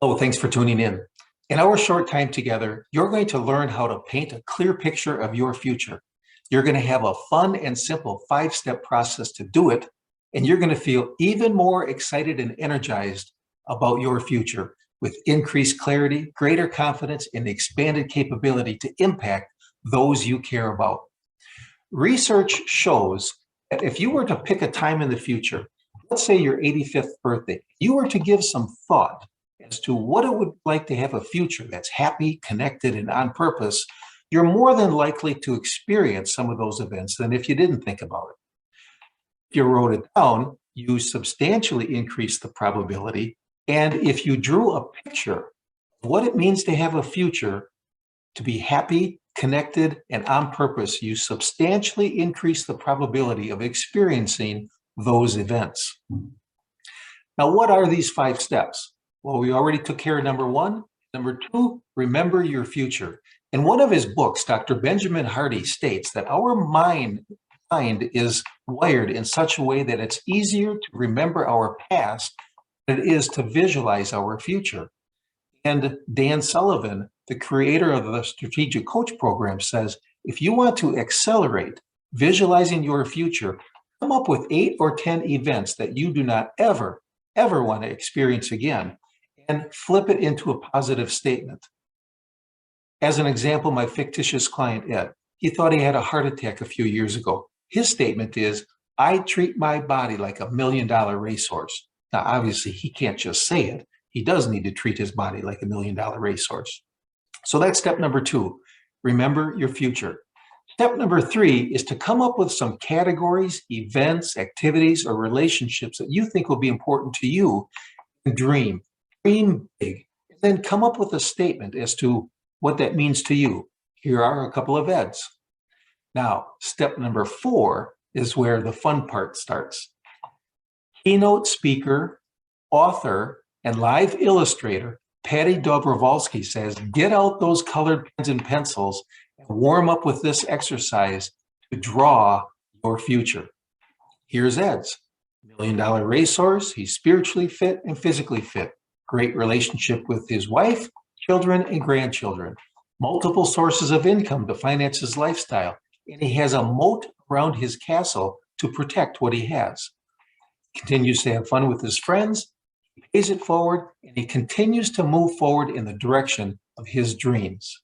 Oh, thanks for tuning in. In our short time together, you're going to learn how to paint a clear picture of your future. You're going to have a fun and simple 5-step process to do it, and you're going to feel even more excited and energized about your future with increased clarity, greater confidence, and expanded capability to impact those you care about. Research shows that if you were to pick a time in the future, let's say your 85th birthday, you were to give some thought as to what it would be like to have a future that's happy, connected, and on purpose, you're more than likely to experience some of those events than if you didn't think about it. If you wrote it down, you substantially increase the probability. And if you drew a picture of what it means to have a future, to be happy, connected, and on purpose, you substantially increase the probability of experiencing those events. Now, what are these 5 steps? Well, we already took care of number 1. Number 2, remember your future. In one of his books, Dr. Benjamin Hardy states that our mind is wired in such a way that it's easier to remember our past than it is to visualize our future. And Dan Sullivan, the creator of the Strategic Coach program, says, if you want to accelerate visualizing your future, come up with 8 or 10 events that you do not ever want to experience again, and flip it into a positive statement. As an example, my fictitious client, Ed, he thought he had a heart attack a few years ago. His statement is, I treat my body like $1 million racehorse. Now, obviously, he can't just say it. He does need to treat his body like $1 million racehorse. So that's step number 2. Remember your future. Step number 3 is to come up with some categories, events, activities, or relationships that you think will be important to you, and dream big, and then come up with a statement as to what that means to you. Here are a couple of Eds. Now, step number 4 is where the fun part starts. Keynote speaker, author, and live illustrator Patty Dobrovolsky says, get out those colored pens and pencils and warm up with this exercise to draw your future. Here's Ed's. $1 million racehorse, he's spiritually fit and physically fit. Great relationship with his wife, children, and grandchildren. Multiple sources of income to finance his lifestyle. And he has a moat around his castle to protect what he has. He continues to have fun with his friends. He pays it forward, and he continues to move forward in the direction of his dreams.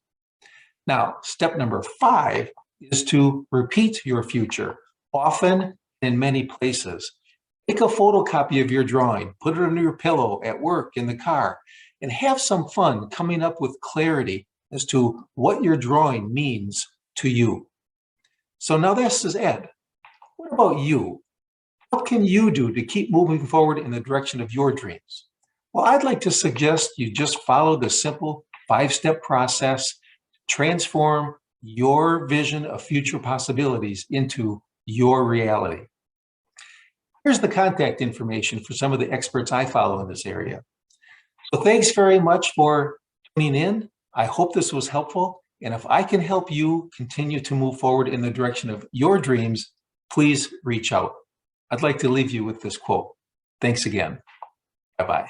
Now, step number 5 is to repeat your future, often and in many places. Take a photocopy of your drawing, put it under your pillow, at work, in the car, and have some fun coming up with clarity as to what your drawing means to you. So now this is Ed. What about you? What can you do to keep moving forward in the direction of your dreams? Well, I'd like to suggest you just follow the simple 5-step process to transform your vision of future possibilities into your reality. Here's the contact information for some of the experts I follow in this area. So thanks very much for tuning in. I hope this was helpful. And if I can help you continue to move forward in the direction of your dreams, please reach out. I'd like to leave you with this quote. Thanks again. Bye-bye.